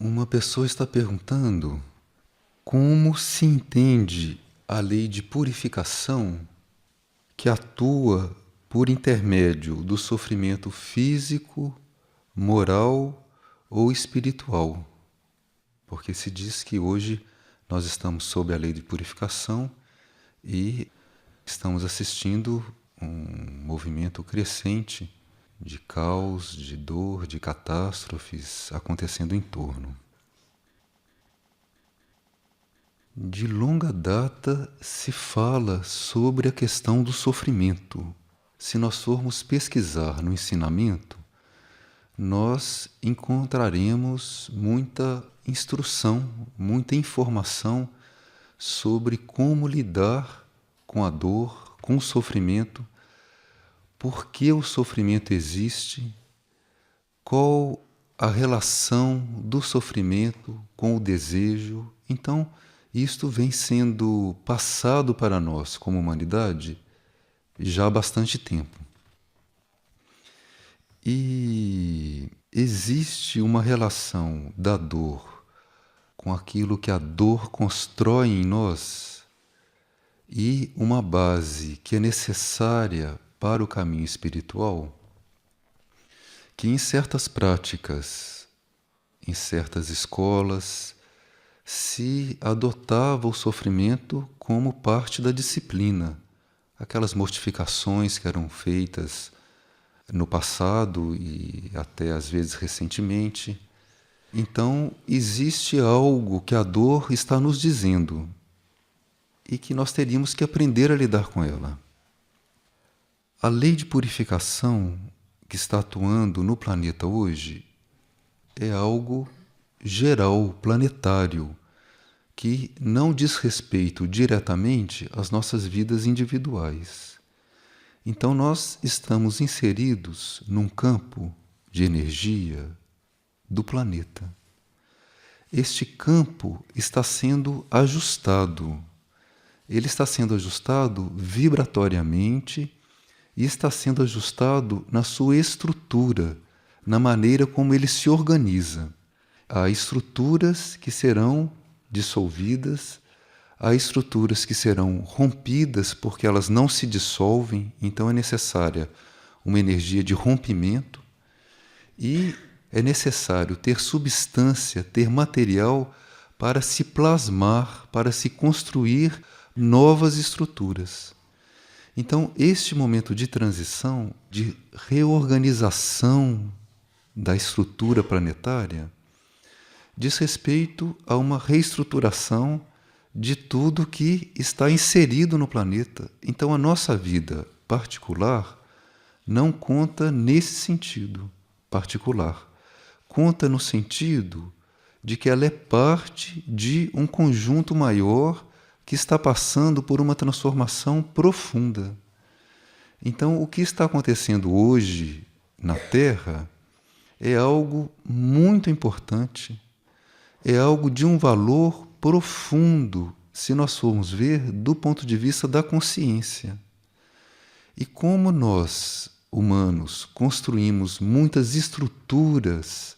Uma pessoa está perguntando como se entende a lei de purificação que atua por intermédio do sofrimento físico, moral ou espiritual. Porque se diz que hoje nós estamos sob a lei de purificação e estamos assistindo um movimento crescente de caos, de dor, de catástrofes acontecendo em torno. De longa data se fala sobre a questão do sofrimento. Se nós formos pesquisar no ensinamento, nós encontraremos muita instrução, muita informação sobre como lidar com a dor, com o sofrimento, por que o sofrimento existe, qual a relação do sofrimento com o desejo. Então, isto vem sendo passado para nós como humanidade já há bastante tempo. E existe uma relação da dor com aquilo que a dor constrói em nós e uma base que é necessária para o caminho espiritual, que em certas práticas, em certas escolas, se adotava o sofrimento como parte da disciplina. Aquelas mortificações que eram feitas no passado e até às vezes recentemente. Então, existe algo que a dor está nos dizendo e que nós teríamos que aprender a lidar com ela. A lei de purificação que está atuando no planeta hoje é algo geral, planetário, que não diz respeito diretamente às nossas vidas individuais. Então nós estamos inseridos num campo de energia do planeta. Este campo está sendo ajustado. Ele está sendo ajustado vibratoriamente e está sendo ajustado na sua estrutura, na maneira como ele se organiza. Há estruturas que serão dissolvidas, há estruturas que serão rompidas porque elas não se dissolvem, então é necessária uma energia de rompimento e é necessário ter substância, ter material para se plasmar, para se construir novas estruturas. Então, este momento de transição, de reorganização da estrutura planetária, diz respeito a uma reestruturação de tudo que está inserido no planeta. Então, a nossa vida particular não conta nesse sentido particular. Conta no sentido de que ela é parte de um conjunto maior que está passando por uma transformação profunda. Então, o que está acontecendo hoje na Terra é algo muito importante, é algo de um valor profundo, se nós formos ver do ponto de vista da consciência. E como nós, humanos, construímos muitas estruturas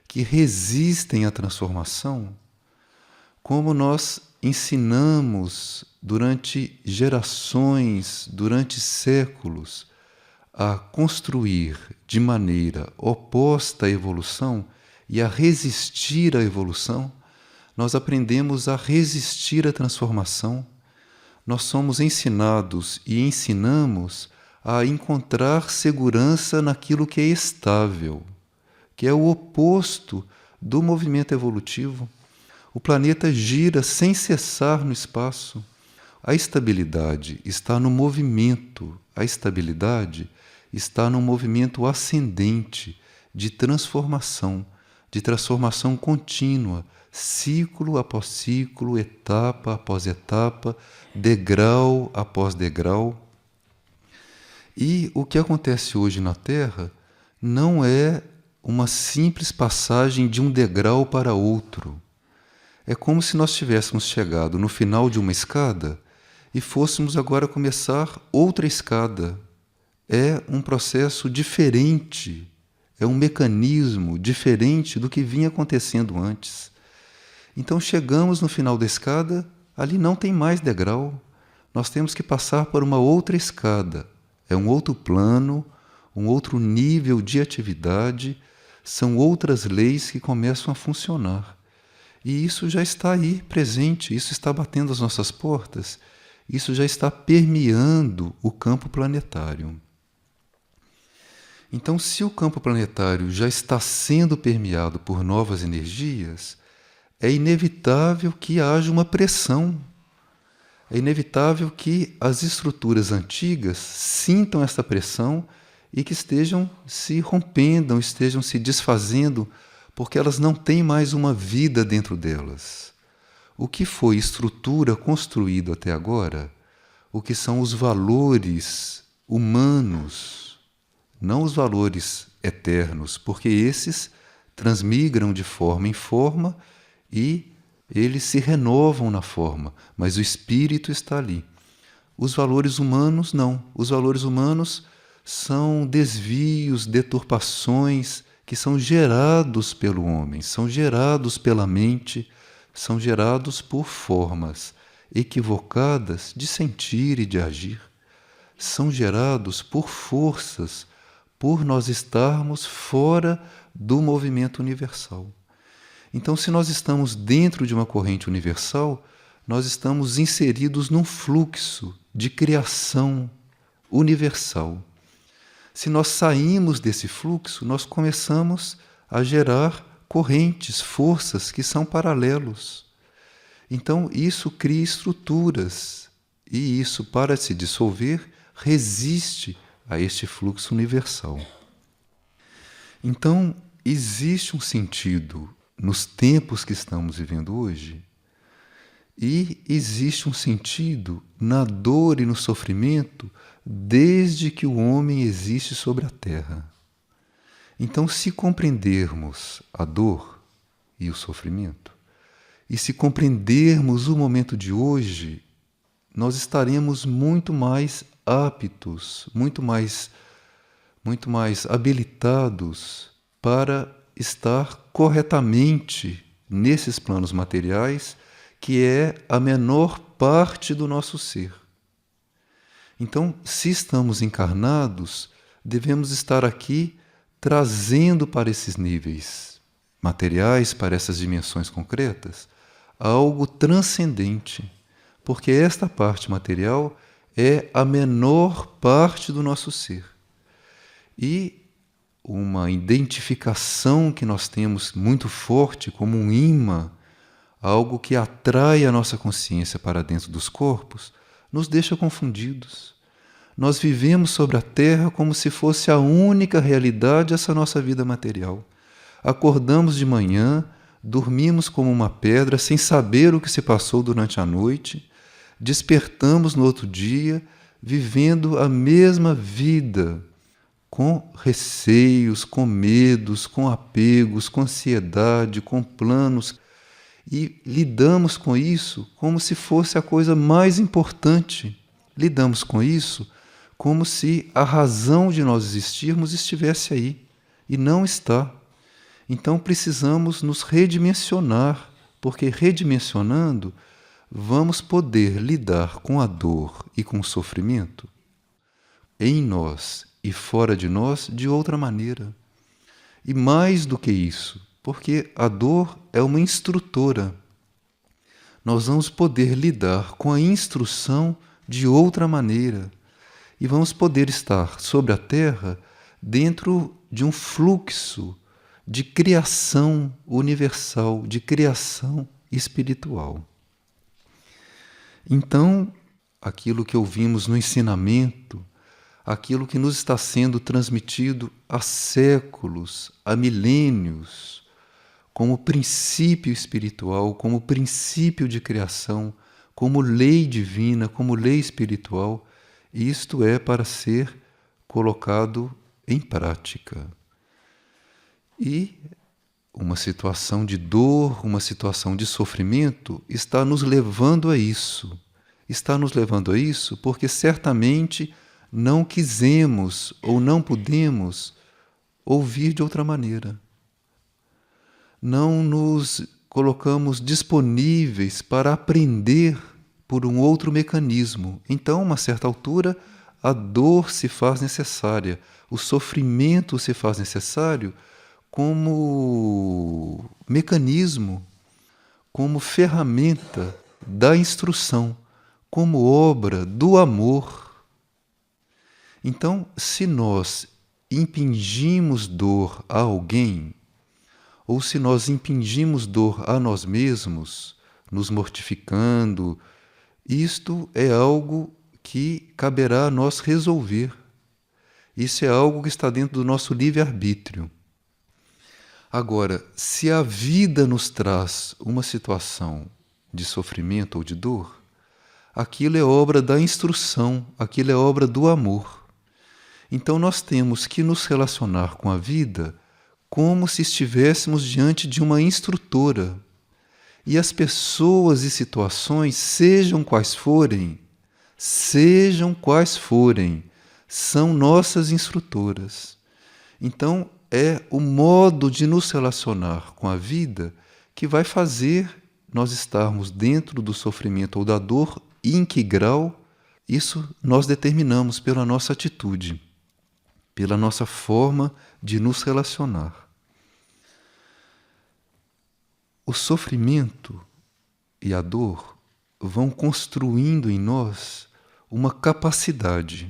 que resistem à transformação, como nós ensinamos durante gerações, durante séculos, a construir de maneira oposta à evolução e a resistir à evolução, nós aprendemos a resistir à transformação. Nós somos ensinados e ensinamos a encontrar segurança naquilo que é estável, que é o oposto do movimento evolutivo. O planeta gira sem cessar no espaço. A estabilidade está no movimento, a estabilidade está no movimento ascendente de transformação contínua, ciclo após ciclo, etapa após etapa, degrau após degrau. E o que acontece hoje na Terra não é uma simples passagem de um degrau para outro. É como se nós tivéssemos chegado no final de uma escada e fôssemos agora começar outra escada. É um processo diferente, é um mecanismo diferente do que vinha acontecendo antes. Então chegamos no final da escada, ali não tem mais degrau. Nós temos que passar por uma outra escada. É um outro plano, um outro nível de atividade, são outras leis que começam a funcionar. E isso já está aí presente, isso está batendo as nossas portas, isso já está permeando o campo planetário. Então, se o campo planetário já está sendo permeado por novas energias, é inevitável que haja uma pressão. É inevitável que as estruturas antigas sintam essa pressão e que estejam se rompendo, estejam se desfazendo, porque elas não têm mais uma vida dentro delas. O que foi estrutura construído até agora, o que são os valores humanos, não os valores eternos, porque esses transmigram de forma em forma e eles se renovam na forma, mas o espírito está ali. Os valores humanos, não. Os valores humanos são desvios, deturpações que são gerados pelo homem, são gerados pela mente, são gerados por formas equivocadas de sentir e de agir. São gerados por forças, por nós estarmos fora do movimento universal. Então, se nós estamos dentro de uma corrente universal, nós estamos inseridos num fluxo de criação universal. Se nós saímos desse fluxo, nós começamos a gerar correntes, forças que são paralelos. Então, isso cria estruturas, e isso, para se dissolver, resiste a este fluxo universal. Então, existe um sentido nos tempos que estamos vivendo hoje, e existe um sentido na dor e no sofrimento desde que o homem existe sobre a Terra. Então, se compreendermos a dor e o sofrimento, e se compreendermos o momento de hoje, nós estaremos muito mais aptos, muito mais habilitados para estar corretamente nesses planos materiais, que é a menor parte do nosso ser. Então, se estamos encarnados, devemos estar aqui trazendo para esses níveis materiais, para essas dimensões concretas, algo transcendente, porque esta parte material é a menor parte do nosso ser. E uma identificação que nós temos muito forte como um imã, algo que atrai a nossa consciência para dentro dos corpos, nos deixa confundidos. Nós vivemos sobre a Terra como se fosse a única realidade essa nossa vida material. Acordamos de manhã, dormimos como uma pedra, sem saber o que se passou durante a noite, despertamos no outro dia, vivendo a mesma vida, com receios, com medos, com apegos, com ansiedade, com planos, e lidamos com isso como se fosse a coisa mais importante. Lidamos com isso como se a razão de nós existirmos estivesse aí, e não está. Então precisamos nos redimensionar, porque redimensionando, vamos poder lidar com a dor e com o sofrimento em nós e fora de nós de outra maneira. E mais do que isso, porque a dor é uma instrutora. Nós vamos poder lidar com a instrução de outra maneira e vamos poder estar sobre a Terra dentro de um fluxo de criação universal, de criação espiritual. Então, aquilo que ouvimos no ensinamento, aquilo que nos está sendo transmitido há séculos, há milênios, como princípio espiritual, como princípio de criação, como lei divina, como lei espiritual, isto é para ser colocado em prática. E uma situação de dor, uma situação de sofrimento está nos levando a isso. Está nos levando a isso porque certamente não quisemos ou não pudemos ouvir de outra maneira. Não nos colocamos disponíveis para aprender por um outro mecanismo. Então, a uma certa altura, a dor se faz necessária, o sofrimento se faz necessário como mecanismo, como ferramenta da instrução, como obra do amor. Então, se nós impingimos dor a alguém, ou se nós impingimos dor a nós mesmos, nos mortificando, isto é algo que caberá a nós resolver. Isso é algo que está dentro do nosso livre-arbítrio. Agora, se a vida nos traz uma situação de sofrimento ou de dor, aquilo é obra da instrução, aquilo é obra do amor. Então nós temos que nos relacionar com a vida como se estivéssemos diante de uma instrutora. E as pessoas e situações, sejam quais forem, são nossas instrutoras. Então, é o modo de nos relacionar com a vida que vai fazer nós estarmos dentro do sofrimento ou da dor, e em que grau, isso nós determinamos pela nossa atitude, pela nossa forma de nos relacionar. O sofrimento e a dor vão construindo em nós uma capacidade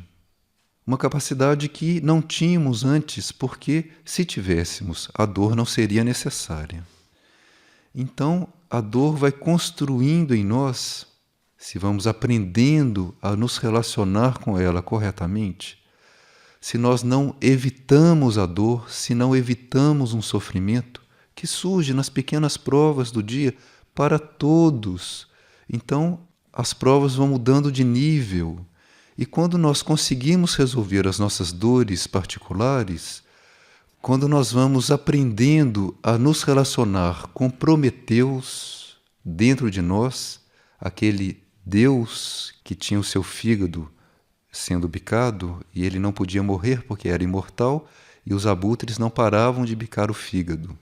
que não tínhamos antes, porque se tivéssemos, a dor não seria necessária. Então, a dor vai construindo em nós, se vamos aprendendo a nos relacionar com ela corretamente, se nós não evitamos a dor, se não evitamos um sofrimento que surge nas pequenas provas do dia para todos. Então, as provas vão mudando de nível. E quando nós conseguimos resolver as nossas dores particulares, quando nós vamos aprendendo a nos relacionar com Prometeus dentro de nós, aquele Deus que tinha o seu fígado sendo bicado e ele não podia morrer porque era imortal e os abutres não paravam de bicar o fígado.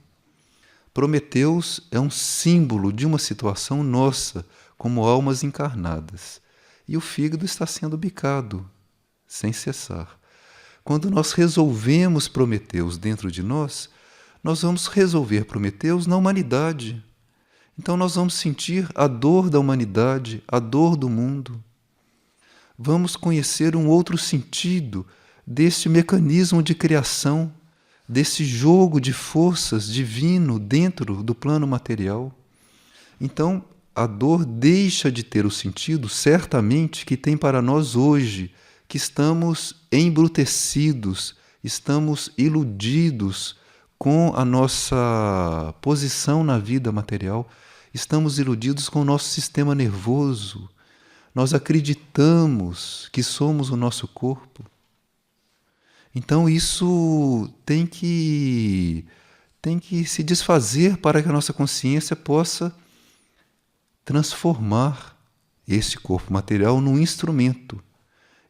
Prometeus é um símbolo de uma situação nossa, como almas encarnadas. E o fígado está sendo bicado, sem cessar. Quando nós resolvemos Prometeus dentro de nós, nós vamos resolver Prometeus na humanidade. Então nós vamos sentir a dor da humanidade, a dor do mundo. Vamos conhecer um outro sentido deste mecanismo de criação, desse jogo de forças divino dentro do plano material. Então, a dor deixa de ter o sentido, certamente, que tem para nós hoje, que estamos embrutecidos, estamos iludidos com a nossa posição na vida material, estamos iludidos com o nosso sistema nervoso. Nós acreditamos que somos o nosso corpo. Então isso tem que se desfazer para que a nossa consciência possa transformar esse corpo material num instrumento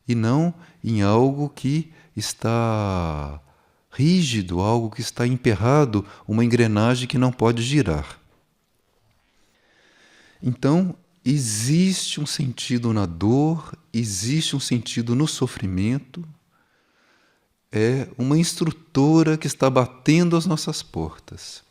e não em algo que está rígido, algo que está emperrado, uma engrenagem que não pode girar. Então, existe um sentido na dor, existe um sentido no sofrimento. É uma instrutora que está batendo às nossas portas.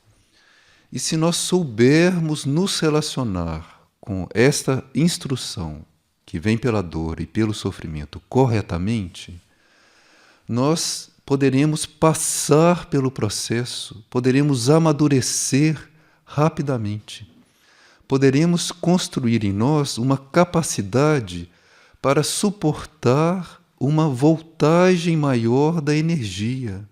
E se nós soubermos nos relacionar com esta instrução que vem pela dor e pelo sofrimento corretamente, nós poderemos passar pelo processo, poderemos amadurecer rapidamente, poderemos construir em nós uma capacidade para suportar uma voltagem maior da energia,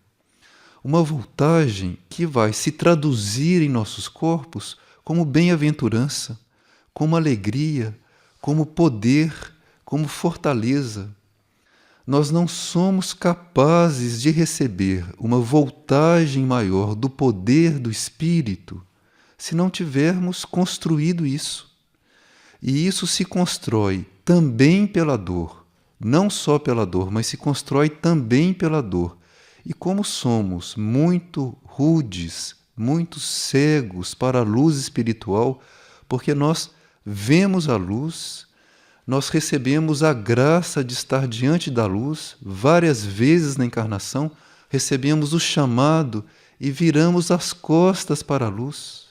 uma voltagem que vai se traduzir em nossos corpos como bem-aventurança, como alegria, como poder, como fortaleza. Nós não somos capazes de receber uma voltagem maior do poder do Espírito se não tivermos construído isso. E isso se constrói também pela dor, não só pela dor, mas se constrói também pela dor. E como somos muito rudes, muito cegos para a luz espiritual, porque nós vemos a luz, nós recebemos a graça de estar diante da luz várias vezes na encarnação, recebemos o chamado e viramos as costas para a luz.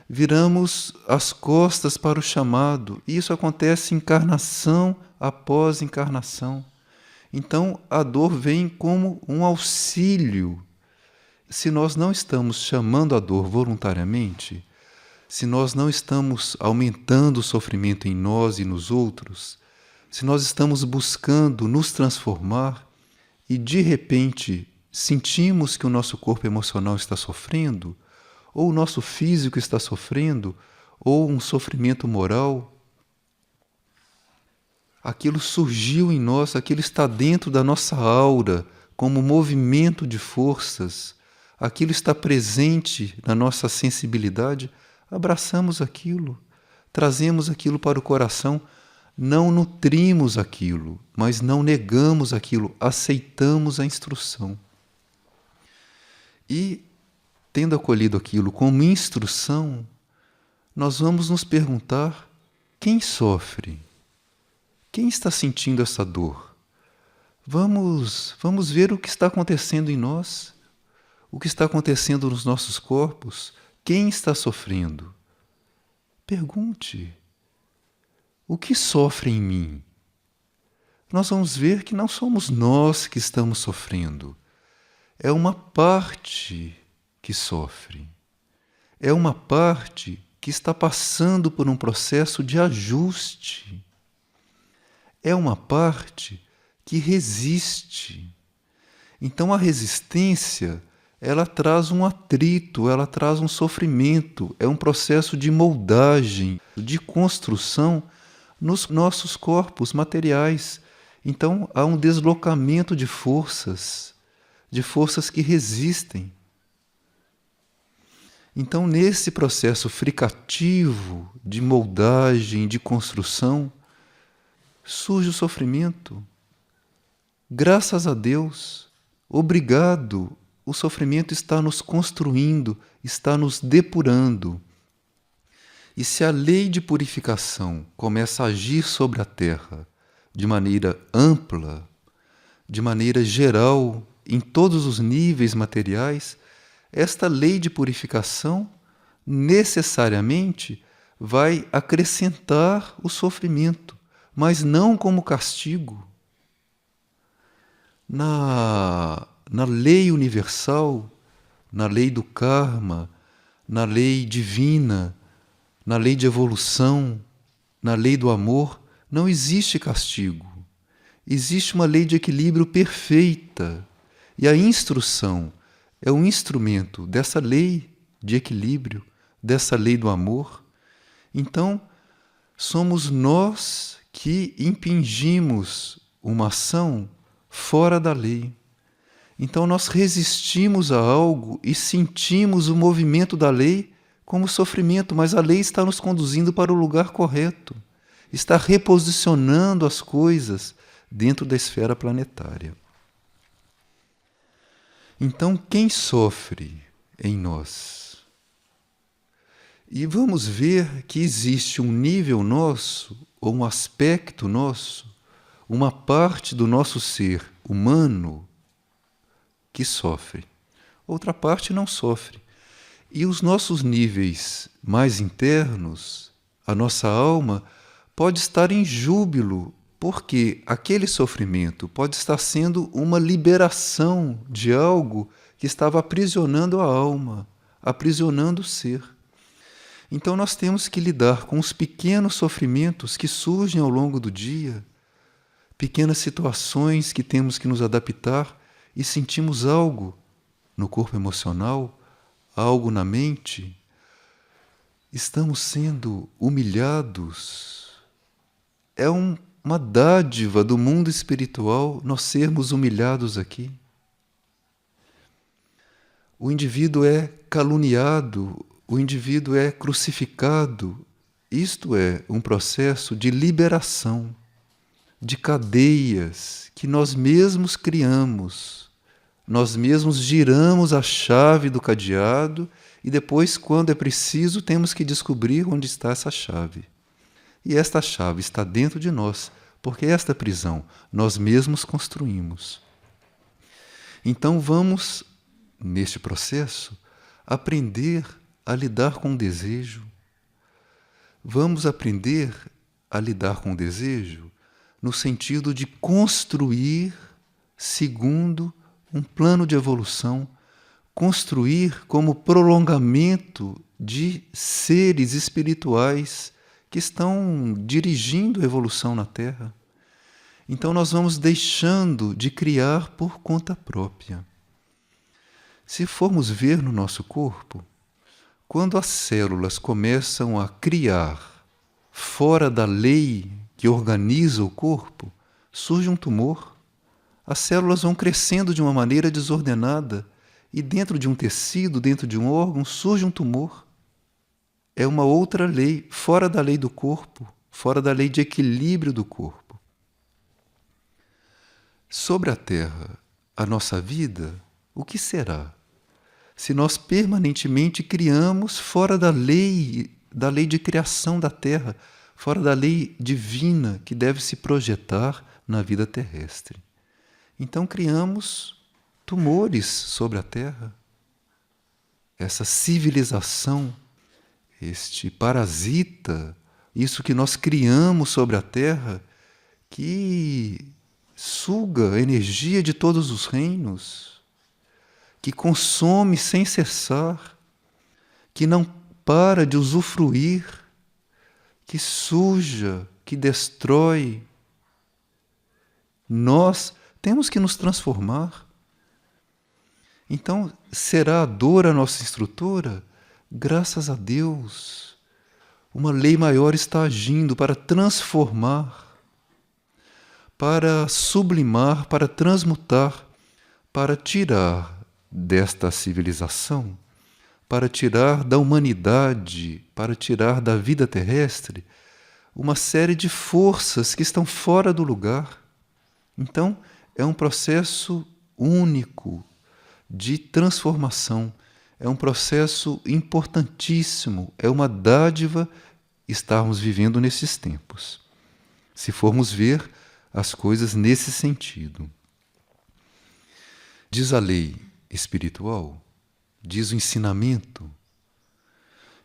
Viramos as costas para o chamado, e isso acontece encarnação após encarnação. Então, a dor vem como um auxílio. Se nós não estamos chamando a dor voluntariamente, se nós não estamos aumentando o sofrimento em nós e nos outros, se nós estamos buscando nos transformar e, de repente, sentimos que o nosso corpo emocional está sofrendo, ou o nosso físico está sofrendo, ou um sofrimento moral, aquilo surgiu em nós, aquilo está dentro da nossa aura, como movimento de forças, aquilo está presente na nossa sensibilidade, abraçamos aquilo, trazemos aquilo para o coração, não nutrimos aquilo, mas não negamos aquilo, aceitamos a instrução. E, tendo acolhido aquilo como instrução, nós vamos nos perguntar: quem sofre? Quem está sentindo essa dor? Vamos ver o que está acontecendo em nós, o que está acontecendo nos nossos corpos. Quem está sofrendo? Pergunte: o que sofre em mim? Nós vamos ver que não somos nós que estamos sofrendo. É uma parte que sofre. É uma parte que está passando por um processo de ajuste. É uma parte que resiste. Então a resistência, ela traz um atrito, ela traz um sofrimento, é um processo de moldagem, de construção nos nossos corpos materiais. Então há um deslocamento de forças que resistem. Então, nesse processo fricativo de moldagem, de construção, surge o sofrimento. Graças a Deus, obrigado, o sofrimento está nos construindo, está nos depurando. E se a lei de purificação começa a agir sobre a Terra de maneira ampla, de maneira geral, em todos os níveis materiais, esta lei de purificação necessariamente vai acrescentar o sofrimento, mas não como castigo. Na lei universal, na lei do karma, na lei divina, na lei de evolução, na lei do amor, não existe castigo. Existe uma lei de equilíbrio perfeita. E a instrução é um instrumento dessa lei de equilíbrio, dessa lei do amor. Então, somos nós que impingimos uma ação fora da lei. Então, nós resistimos a algo e sentimos o movimento da lei como sofrimento, mas a lei está nos conduzindo para o lugar correto, está reposicionando as coisas dentro da esfera planetária. Então, quem sofre em nós? E vamos ver que existe um nível nosso, ou um aspecto nosso, uma parte do nosso ser humano que sofre. Outra parte não sofre. E os nossos níveis mais internos, a nossa alma, pode estar em júbilo, porque aquele sofrimento pode estar sendo uma liberação de algo que estava aprisionando a alma, aprisionando o ser. Então nós temos que lidar com os pequenos sofrimentos que surgem ao longo do dia, pequenas situações que temos que nos adaptar e sentimos algo no corpo emocional, algo na mente. Estamos sendo humilhados. É uma dádiva do mundo espiritual nós sermos humilhados aqui. O indivíduo é caluniado, o indivíduo é crucificado. Isto é um processo de liberação de cadeias que nós mesmos criamos, Nós mesmos giramos a chave do cadeado e depois, quando é preciso, temos que descobrir onde está essa chave. E esta chave está dentro de nós, porque esta prisão nós mesmos construímos. Então vamos, neste processo, aprender a lidar com o desejo. Vamos aprender a lidar com o desejo no sentido de construir segundo um plano de evolução, construir como prolongamento de seres espirituais que estão dirigindo a evolução na Terra. Então nós vamos deixando de criar por conta própria. Se formos ver no nosso corpo, quando as células começam a criar fora da lei que organiza o corpo, surge um tumor. As células vão crescendo de uma maneira desordenada e dentro de um tecido, dentro de um órgão, surge um tumor. É uma outra lei, fora da lei do corpo, fora da lei de equilíbrio do corpo. Sobre a Terra, a nossa vida, o que será? Se nós permanentemente criamos fora da lei de criação da Terra, fora da lei divina que deve se projetar na vida terrestre. Então criamos tumores sobre a Terra. Essa civilização, este parasita, isso que nós criamos sobre a Terra, que suga a energia de todos os reinos, que consome sem cessar, que não para de usufruir, que suja, que destrói. Nós temos que nos transformar. Então, será a dor a nossa instrutora? Graças a Deus, uma lei maior está agindo para transformar, para sublimar, para transmutar, para tirar desta civilização, para tirar da humanidade, para tirar da vida terrestre, uma série de forças que estão fora do lugar. Então, é um processo único de transformação, é um processo importantíssimo, é uma dádiva estarmos vivendo nesses tempos, se formos ver as coisas nesse sentido. Diz a lei espiritual, diz o ensinamento,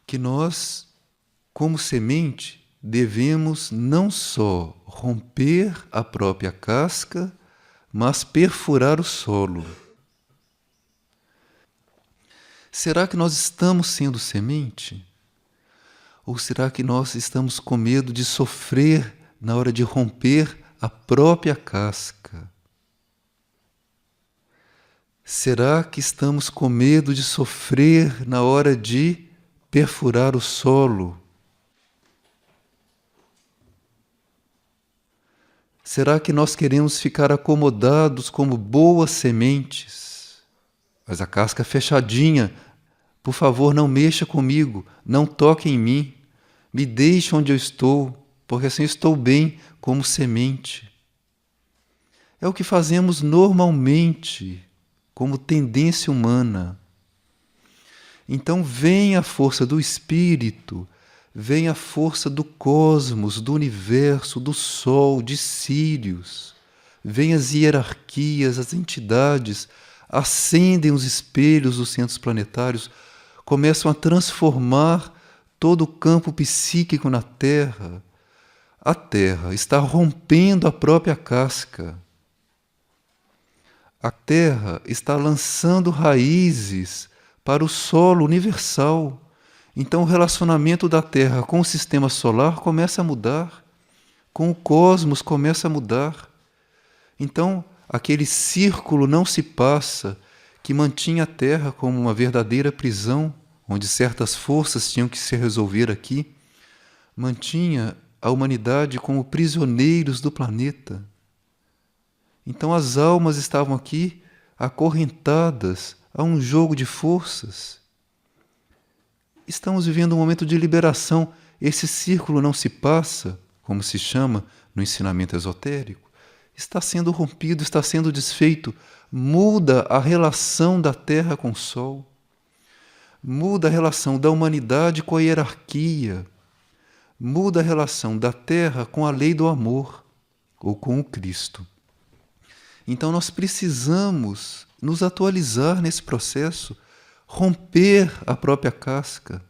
que nós, como semente, devemos não só romper a própria casca, mas perfurar o solo. Será que nós estamos sendo semente? Ou será que nós estamos com medo de sofrer na hora de romper a própria casca? Será que estamos com medo de sofrer na hora de perfurar o solo? Será que nós queremos ficar acomodados como boas sementes? Mas a casca fechadinha, por favor, não mexa comigo, não toque em mim, me deixe onde eu estou, porque assim eu estou bem como semente. É o que fazemos normalmente, como tendência humana. Então vem a força do Espírito, vem a força do cosmos, do universo, do Sol, de Sírios, vem as hierarquias, as entidades, acendem os espelhos dos centros planetários, começam a transformar todo o campo psíquico na Terra. A Terra está rompendo a própria casca. A Terra está lançando raízes para o solo universal. Então o relacionamento da Terra com o sistema solar começa a mudar, com o cosmos começa a mudar. Então aquele círculo não se passa que mantinha a Terra como uma verdadeira prisão, onde certas forças tinham que se resolver aqui, mantinha a humanidade como prisioneiros do planeta. Então as almas estavam aqui acorrentadas a um jogo de forças. Estamos vivendo um momento de liberação. Esse círculo não se passa, como se chama no ensinamento esotérico. está sendo rompido, está sendo desfeito. Muda a relação da Terra com o Sol. Muda a relação da humanidade com a hierarquia. Muda a relação da Terra com a lei do amor, ou com o Cristo. Então nós precisamos nos atualizar nesse processo, romper a própria casca,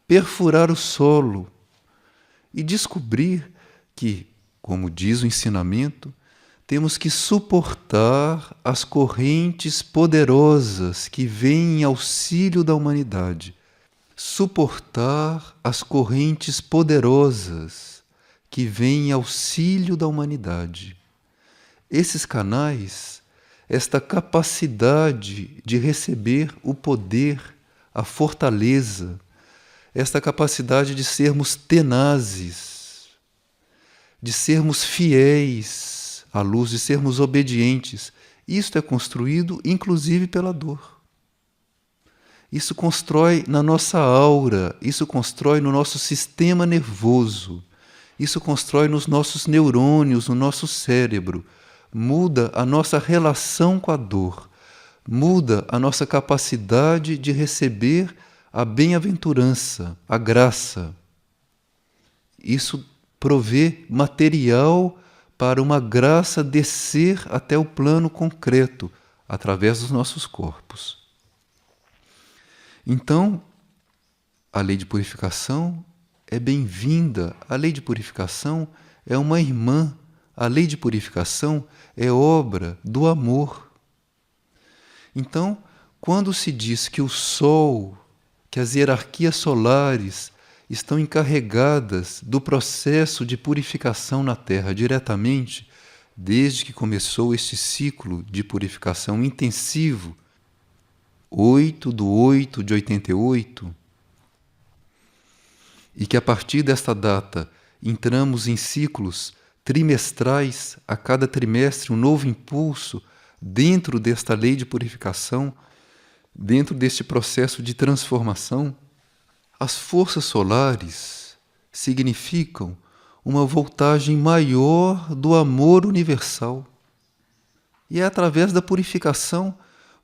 perfurar o solo e descobrir que, como diz o ensinamento, temos que suportar as correntes poderosas que vêm em auxílio da humanidade. Suportar as correntes poderosas que vêm em auxílio da humanidade. Esses canais, esta capacidade de receber o poder, a fortaleza, esta capacidade de sermos tenazes, de sermos fiéis à luz, de sermos obedientes, isto é construído inclusive pela dor. Isso constrói na nossa aura, isso constrói no nosso sistema nervoso, isso constrói nos nossos neurônios, no nosso cérebro, muda a nossa relação com a dor, muda a nossa capacidade de receber a bem-aventurança, a graça. Isso provê material para uma graça descer até o plano concreto, através dos nossos corpos. Então, a lei de purificação é bem-vinda, a lei de purificação é uma irmã, a lei de purificação é obra do amor. Então, quando se diz que o Sol, que as hierarquias solares estão encarregadas do processo de purificação na Terra diretamente, desde que começou este ciclo de purificação intensivo, 8/8 de 88, e que a partir desta data entramos em ciclos trimestrais, a cada trimestre um novo impulso dentro desta lei de purificação, dentro deste processo de transformação. As forças solares significam uma voltagem maior do amor universal. E é através da purificação,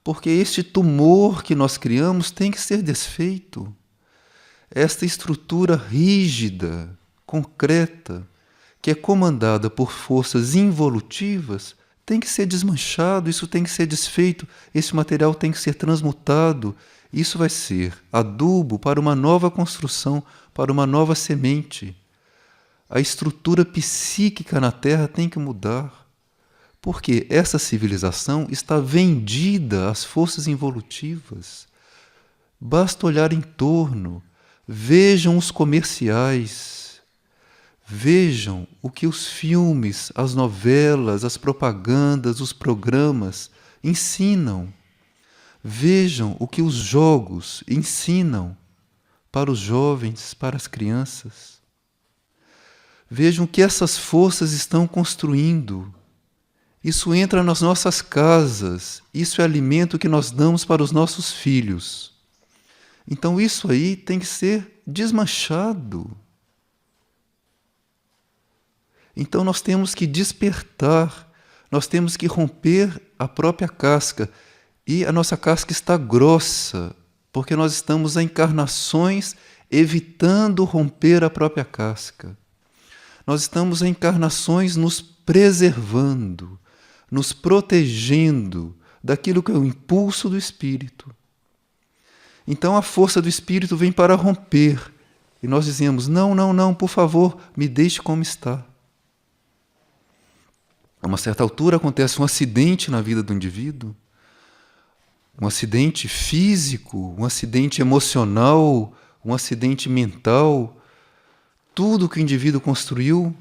porque este tumor que nós criamos tem que ser desfeito. Esta estrutura rígida, concreta, que é comandada por forças involutivas, tem que ser desmanchado, isso tem que ser desfeito, esse material tem que ser transmutado. Isso vai ser adubo para uma nova construção, para uma nova semente. A estrutura psíquica na Terra tem que mudar, porque essa civilização está vendida às forças involutivas. Basta olhar em torno, vejam os comerciais, vejam o que os filmes, as novelas, as propagandas, os programas ensinam. Vejam o que os jogos ensinam para os jovens, para as crianças. Vejam o que essas forças estão construindo. Isso entra nas nossas casas, isso é alimento que nós damos para os nossos filhos. Então isso aí tem que ser desmanchado. Então nós temos que despertar, nós temos que romper a própria casca. E a nossa casca está grossa, porque nós estamos a encarnações evitando romper a própria casca. Nós estamos a encarnações nos preservando, nos protegendo daquilo que é o impulso do Espírito. Então a força do Espírito vem para romper. E nós dizemos, não, por favor, me deixe como está. A uma certa altura acontece um acidente na vida do indivíduo, um acidente físico, um acidente emocional, um acidente mental. Tudo que o indivíduo construiu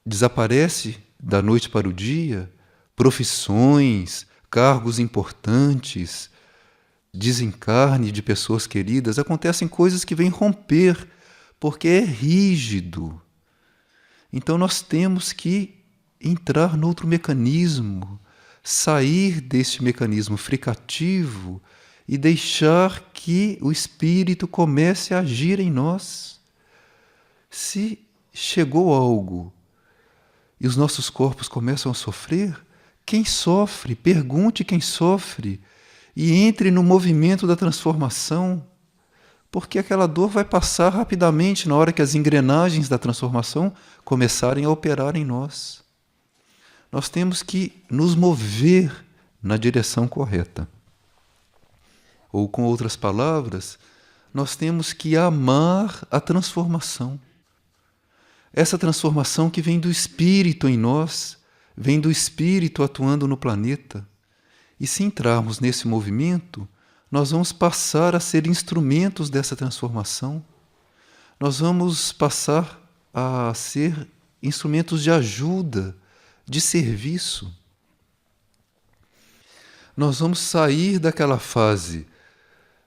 desaparece da noite para o dia. Profissões, cargos importantes, desencarne de pessoas queridas. Acontecem coisas que vêm romper, porque é rígido. Então nós temos que entrar noutro mecanismo, sair deste mecanismo fricativo e deixar que o Espírito comece a agir em nós. Se chegou algo e os nossos corpos começam a sofrer, quem sofre? Pergunte quem sofre e entre no movimento da transformação, porque aquela dor vai passar rapidamente na hora que as engrenagens da transformação começarem a operar em nós. Nós temos que nos mover na direção correta. Ou, com outras palavras, nós temos que amar a transformação. Essa transformação que vem do Espírito em nós, vem do Espírito atuando no planeta. E se entrarmos nesse movimento, nós vamos passar a ser instrumentos dessa transformação. Nós vamos passar a ser instrumentos de ajuda, de serviço. Nós vamos sair daquela fase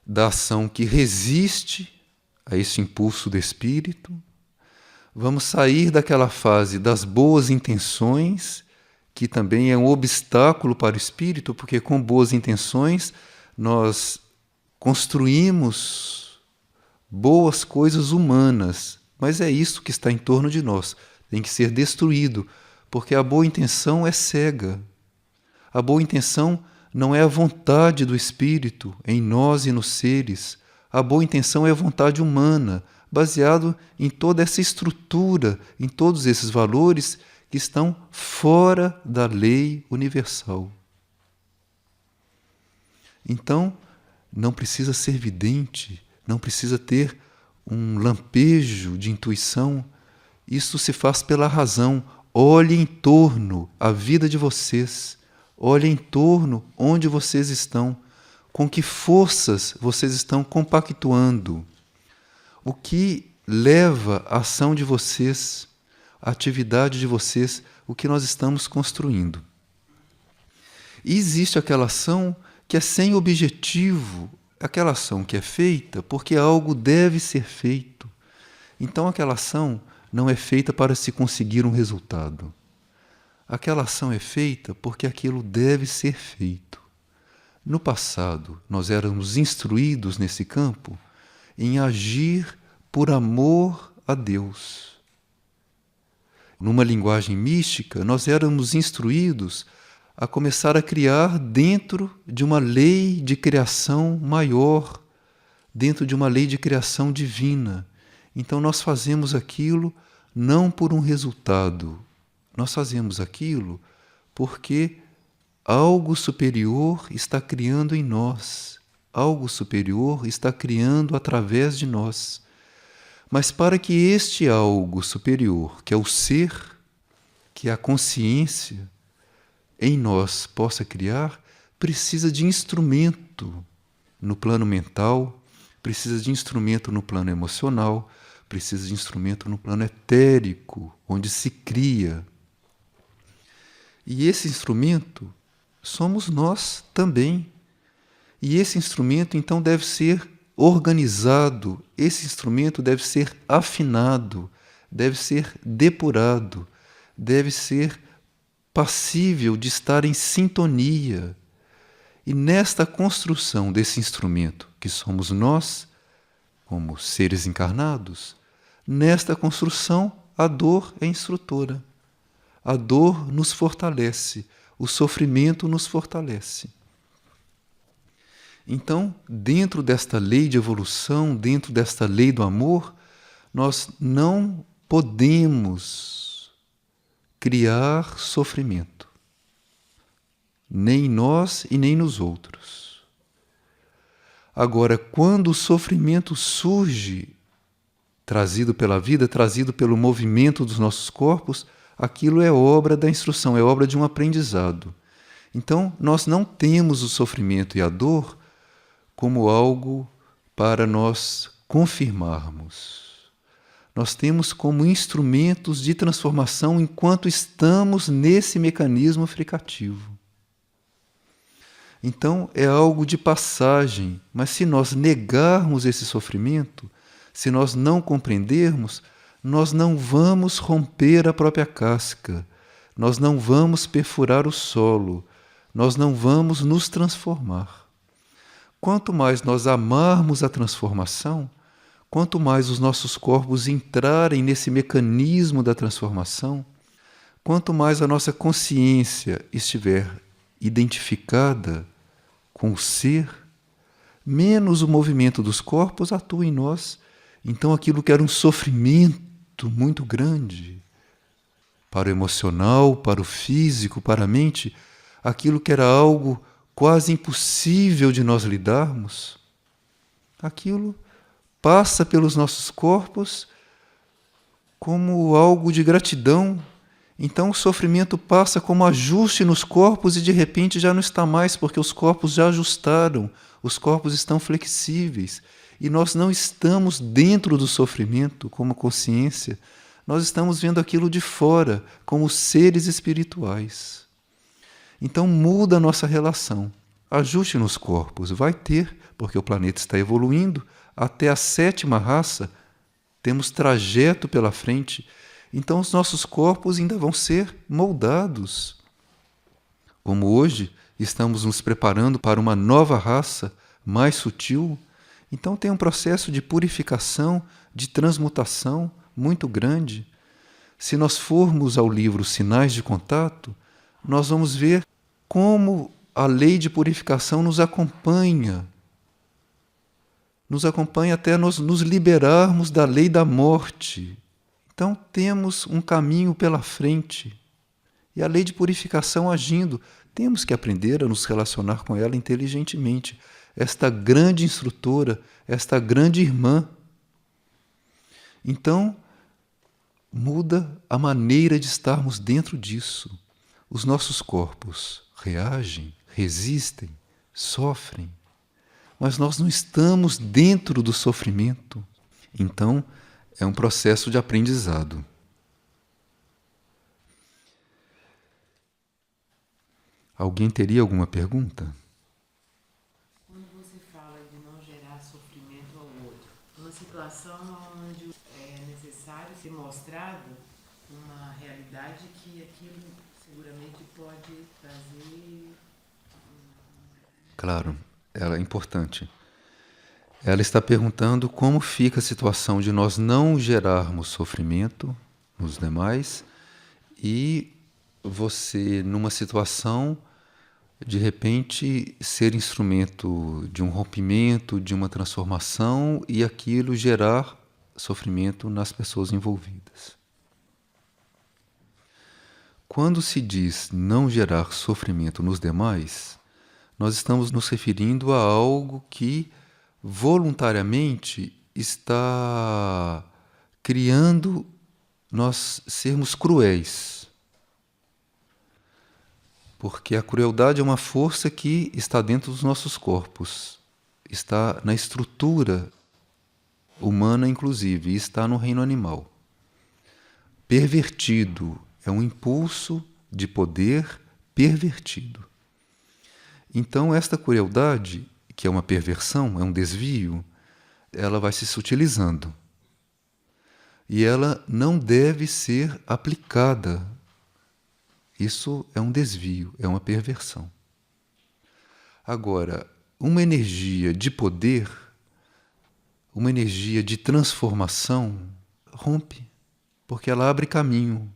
da ação que resiste a esse impulso do Espírito. Vamos sair daquela fase das boas intenções, que também é um obstáculo para o Espírito, porque com boas intenções nós construímos boas coisas humanas, mas é isso que está em torno de nós. Tem que ser destruído, porque a boa intenção é cega. A boa intenção não é a vontade do Espírito em nós e nos seres. A boa intenção é a vontade humana, baseado em toda essa estrutura, em todos esses valores que estão fora da lei universal. Então, não precisa ser vidente, não precisa ter um lampejo de intuição. Isso se faz pela razão. Olhe em torno a vida de vocês. Olhe em torno onde vocês estão. Com que forças vocês estão compactuando. O que leva a ação de vocês, a atividade de vocês, o que nós estamos construindo. E existe aquela ação que é sem objetivo, aquela ação que é feita porque algo deve ser feito. Então aquela ação não é feita para se conseguir um resultado. Aquela ação é feita porque aquilo deve ser feito. No passado, nós éramos instruídos nesse campo em agir por amor a Deus. Numa linguagem mística, nós éramos instruídos a começar a criar dentro de uma lei de criação maior, dentro de uma lei de criação divina. Então nós fazemos aquilo não por um resultado, nós fazemos aquilo porque algo superior está criando em nós, algo superior está criando através de nós. Mas para que este algo superior, que é o ser, que é a consciência, em nós possa criar, precisa de instrumento no plano mental, precisa de instrumento no plano emocional, precisa de instrumento no plano etérico, onde se cria. E esse instrumento somos nós também. E esse instrumento, então, deve ser organizado, esse instrumento deve ser afinado, deve ser depurado, deve ser passível de estar em sintonia. E nesta construção desse instrumento, que somos nós, como seres encarnados, nesta construção a dor é instrutora. A dor nos fortalece, o sofrimento nos fortalece. Então, dentro desta lei de evolução, dentro desta lei do amor, nós não podemos criar sofrimento, nem em nós e nem nos outros. Agora, quando o sofrimento surge, trazido pela vida, trazido pelo movimento dos nossos corpos, aquilo é obra da instrução, é obra de um aprendizado. Então, nós não temos o sofrimento e a dor como algo para nós confirmarmos. Nós temos como instrumentos de transformação enquanto estamos nesse mecanismo fricativo. Então, é algo de passagem, mas se nós negarmos esse sofrimento, se nós não compreendermos, nós não vamos romper a própria casca, nós não vamos perfurar o solo, nós não vamos nos transformar. Quanto mais nós amarmos a transformação, quanto mais os nossos corpos entrarem nesse mecanismo da transformação, Quanto mais a nossa consciência estiver identificada com o ser, menos o movimento dos corpos atua em nós. Então aquilo que era um sofrimento muito grande, para o emocional, para o físico, para a mente, aquilo que era algo quase impossível de nós lidarmos, aquilo passa pelos nossos corpos como algo de gratidão. Então o sofrimento passa como ajuste nos corpos e de repente já não está mais, porque os corpos já ajustaram, os corpos estão flexíveis e nós não estamos dentro do sofrimento como consciência, nós estamos vendo aquilo de fora, como seres espirituais. Então muda a nossa relação. Ajuste nos corpos, vai ter, porque o planeta está evoluindo, até a 7ª raça, temos trajeto pela frente, então os nossos corpos ainda vão ser moldados. Como hoje estamos nos preparando para uma nova raça mais sutil, então tem um processo de purificação, de transmutação muito grande. Se nós formos ao livro Sinais de Contato, nós vamos ver como a lei de purificação nos acompanha até nós nos liberarmos da lei da morte. Então temos um caminho pela frente. E a lei de purificação agindo, temos que aprender a nos relacionar com ela inteligentemente. Esta grande instrutora, esta grande irmã. Então, muda a maneira de estarmos dentro disso. Os nossos corpos reagem, resistem, sofrem, mas nós não estamos dentro do sofrimento. Então, é um processo de aprendizado. Alguém teria alguma pergunta? Quando você fala de não gerar sofrimento ao outro, uma situação onde é necessário ser mostrado uma realidade que aquilo seguramente pode trazer... Claro, ela é importante. Ela está perguntando como fica a situação de nós não gerarmos sofrimento nos demais e você, numa situação, de repente, ser instrumento de um rompimento, de uma transformação e aquilo gerar sofrimento nas pessoas envolvidas. Quando se diz não gerar sofrimento nos demais, nós estamos nos referindo a algo que voluntariamente está criando nós sermos cruéis. Porque a crueldade é uma força que está dentro dos nossos corpos, está na estrutura humana, inclusive, e está no reino animal. Pervertido é um impulso de poder pervertido. Então, esta crueldade, que é uma perversão, é um desvio, ela vai se sutilizando. E ela não deve ser aplicada. Isso é um desvio, é uma perversão. Agora, uma energia de poder, uma energia de transformação, rompe, porque ela abre caminho.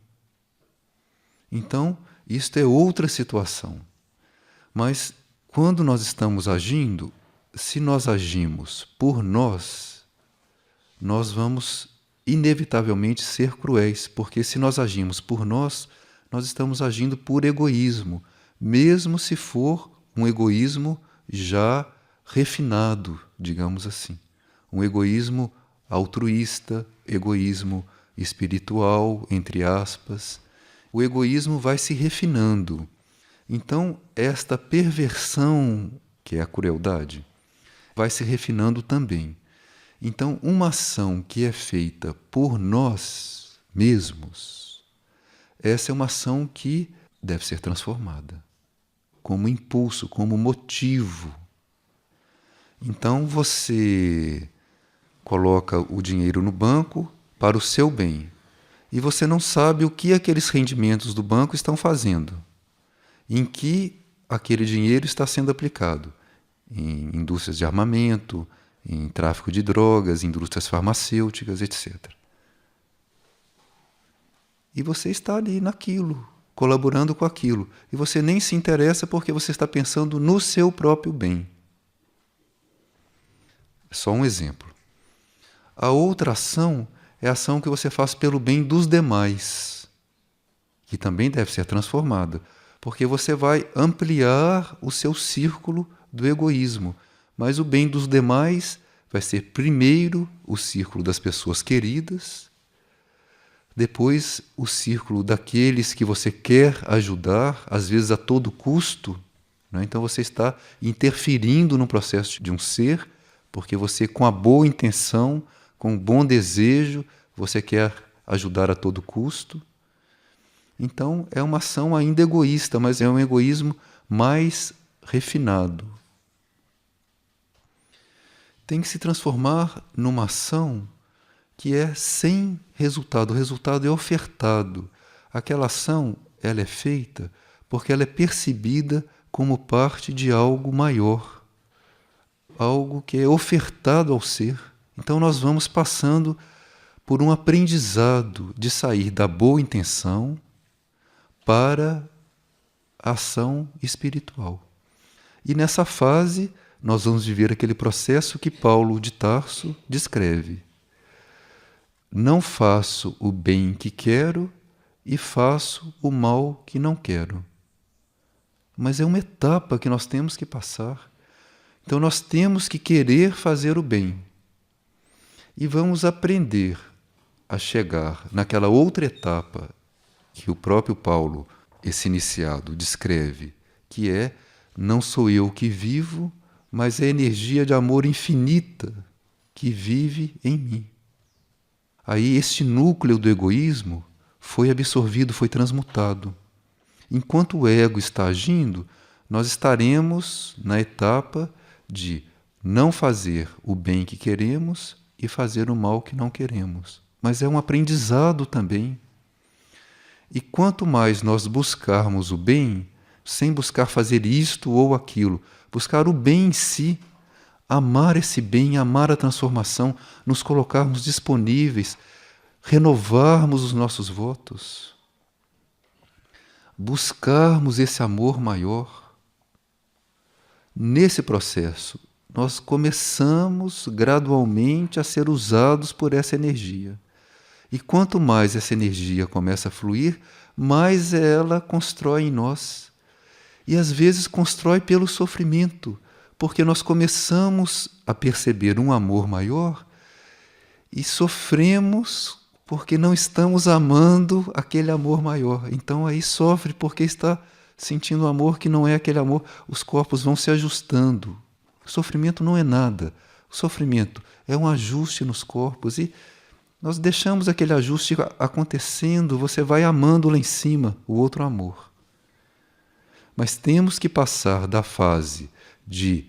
Então, isto é outra situação. Mas, quando nós estamos agindo, se nós agimos por nós, nós vamos inevitavelmente ser cruéis, porque se nós agimos por nós estamos agindo por egoísmo, mesmo se for um egoísmo já refinado, digamos assim. Um egoísmo altruísta, egoísmo espiritual, entre aspas. O egoísmo vai se refinando. Então, esta perversão, que é a crueldade, vai se refinando também. Então, uma ação que é feita por nós mesmos, essa é uma ação que deve ser transformada, como impulso, como motivo. Então, você coloca o dinheiro no banco para o seu bem, e você não sabe o que aqueles rendimentos do banco estão fazendo. Em que aquele dinheiro está sendo aplicado? Em indústrias de armamento, em tráfico de drogas, indústrias farmacêuticas, etc. e você está ali naquilo, colaborando com aquilo. E você nem se interessa porque você está pensando no seu próprio bem. Só um exemplo. A outra ação é a ação que você faz pelo bem dos demais, que também deve ser transformada, porque você vai ampliar o seu círculo do egoísmo. Mas o bem dos demais vai ser primeiro o círculo das pessoas queridas, depois o círculo daqueles que você quer ajudar, às vezes a todo custo, né? Então você está interferindo no processo de um ser, porque você, com a boa intenção, com o bom desejo, você quer ajudar a todo custo. Então é uma ação ainda egoísta, mas é um egoísmo mais refinado. Tem que se transformar numa ação que é sem resultado. O resultado é ofertado. Aquela ação, ela é feita porque ela é percebida como parte de algo maior, algo que é ofertado ao ser. Então nós vamos passando por um aprendizado de sair da boa intenção para a ação espiritual. E nessa fase nós vamos viver aquele processo que Paulo de Tarso descreve. Não faço o bem que quero e faço o mal que não quero. Mas é uma etapa que nós temos que passar. Então nós temos que querer fazer o bem. E vamos aprender a chegar naquela outra etapa que o próprio Paulo, esse iniciado, descreve, que é: não sou eu que vivo, mas é a energia de amor infinita que vive em mim. Aí este núcleo do egoísmo foi absorvido, foi transmutado. Enquanto o ego está agindo, nós estaremos na etapa de não fazer o bem que queremos e fazer o mal que não queremos. Mas é um aprendizado também. E quanto mais nós buscarmos o bem, sem buscar fazer isto ou aquilo, buscar o bem em si, amar esse bem, amar a transformação, nos colocarmos disponíveis, renovarmos os nossos votos, buscarmos esse amor maior. Nesse processo, nós começamos gradualmente a ser usados por essa energia. E quanto mais essa energia começa a fluir, mais ela constrói em nós. E às vezes constrói pelo sofrimento, porque nós começamos a perceber um amor maior e sofremos porque não estamos amando aquele amor maior. Então aí sofre porque está sentindo um amor que não é aquele amor. Os corpos vão se ajustando. O sofrimento não é nada. O sofrimento é um ajuste nos corpos e nós deixamos aquele ajuste acontecendo, você vai amando lá em cima o outro amor. Mas temos que passar da fase de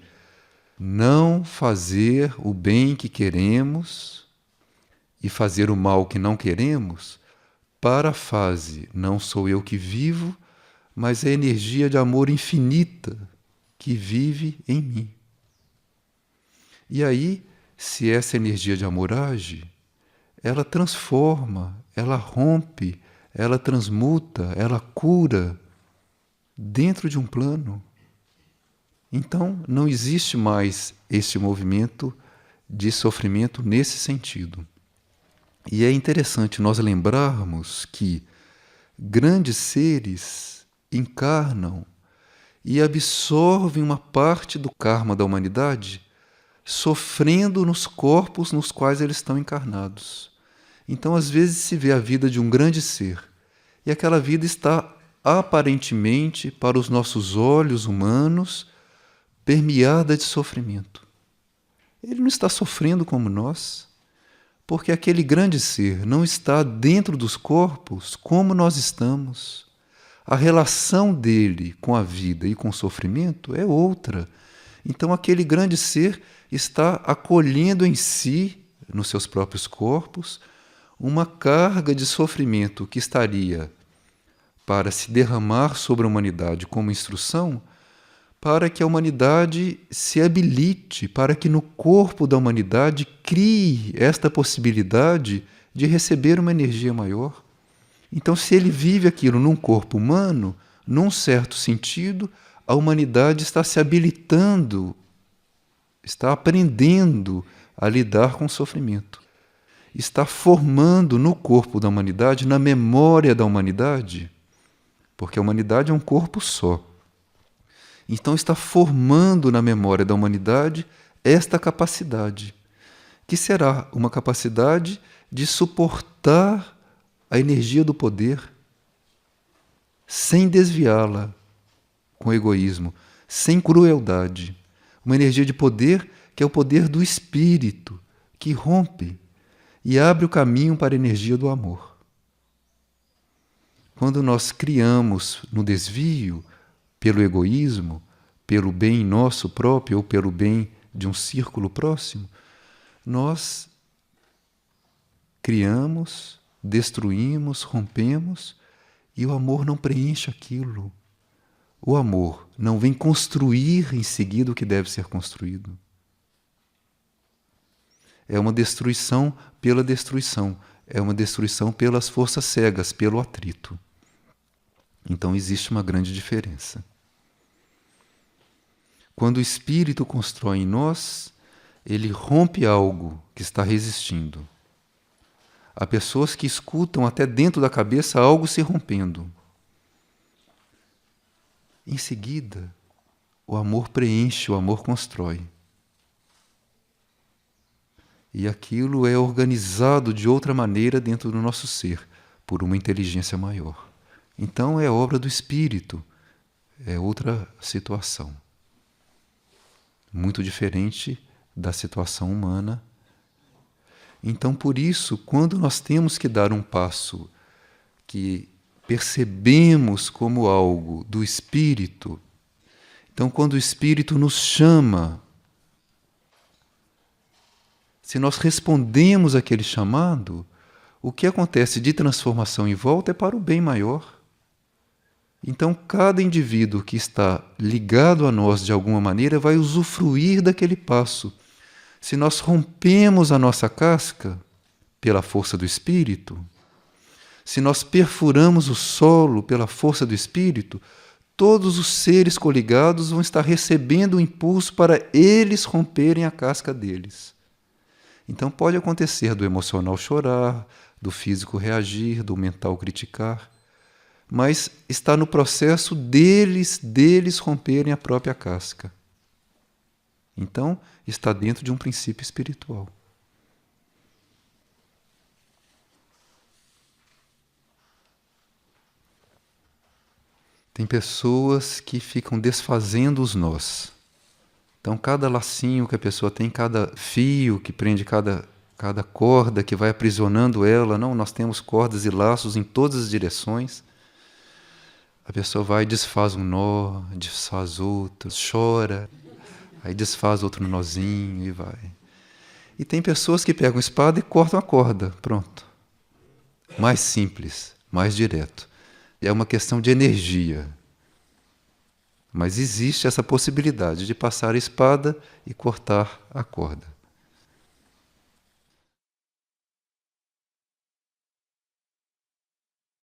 não fazer o bem que queremos e fazer o mal que não queremos para a fase não sou eu que vivo, mas é a energia de amor infinita que vive em mim. E aí, se essa energia de amor age, ela transforma, ela rompe, ela transmuta, ela cura dentro de um plano. Então, não existe mais este movimento de sofrimento nesse sentido. E é interessante nós lembrarmos que grandes seres encarnam e absorvem uma parte do karma da humanidade sofrendo nos corpos nos quais eles estão encarnados. Então, às vezes, se vê a vida de um grande ser e aquela vida está aparentemente, para os nossos olhos humanos, permeada de sofrimento. Ele não está sofrendo como nós, porque aquele grande ser não está dentro dos corpos como nós estamos. A relação dele com a vida e com o sofrimento é outra. Então, aquele grande ser está acolhendo em si, nos seus próprios corpos, uma carga de sofrimento que estaria para se derramar sobre a humanidade como instrução, para que a humanidade se habilite, para que no corpo da humanidade crie esta possibilidade de receber uma energia maior. Então, se ele vive aquilo num corpo humano, num certo sentido, a humanidade está se habilitando, está aprendendo a lidar com o sofrimento. Está formando no corpo da humanidade, na memória da humanidade, porque a humanidade é um corpo só. Então está formando na memória da humanidade esta capacidade, que será uma capacidade de suportar a energia do poder sem desviá-la com egoísmo, sem crueldade. Uma energia de poder que é o poder do espírito, que rompe e abre o caminho para a energia do amor. Quando nós criamos no desvio, pelo egoísmo, pelo bem nosso próprio ou pelo bem de um círculo próximo, nós criamos, destruímos, rompemos e o amor não preenche aquilo. O amor não vem construir em seguida o que deve ser construído. É uma destruição pela destruição, é uma destruição pelas forças cegas, pelo atrito. Então existe uma grande diferença. Quando o Espírito constrói em nós, ele rompe algo que está resistindo. Há pessoas que escutam até dentro da cabeça algo se rompendo. Em seguida, o amor preenche, o amor constrói. E aquilo é organizado de outra maneira dentro do nosso ser, por uma inteligência maior. Então é obra do Espírito, é outra situação. Muito diferente da situação humana. Então, por isso, quando nós temos que dar um passo que percebemos como algo do Espírito, então, quando o Espírito nos chama, se nós respondemos àquele chamado, o que acontece de transformação em volta é para o bem maior. Então, cada indivíduo que está ligado a nós de alguma maneira vai usufruir daquele passo. Se nós rompemos a nossa casca pela força do Espírito, se nós perfuramos o solo pela força do Espírito, todos os seres coligados vão estar recebendo o impulso para eles romperem a casca deles. Então pode acontecer do emocional chorar, do físico reagir, do mental criticar, mas está no processo deles romperem a própria casca. Então, está dentro de um princípio espiritual. Tem pessoas que ficam desfazendo os nós. Então, cada lacinho que a pessoa tem, cada fio que prende cada corda que vai aprisionando ela, não, nós temos cordas e laços em todas as direções. A pessoa vai e desfaz um nó, desfaz outro, chora, aí desfaz outro nozinho e vai. E tem pessoas que pegam espada e cortam a corda, pronto. Mais simples, mais direto. É uma questão de energia. Mas existe essa possibilidade de passar a espada e cortar a corda.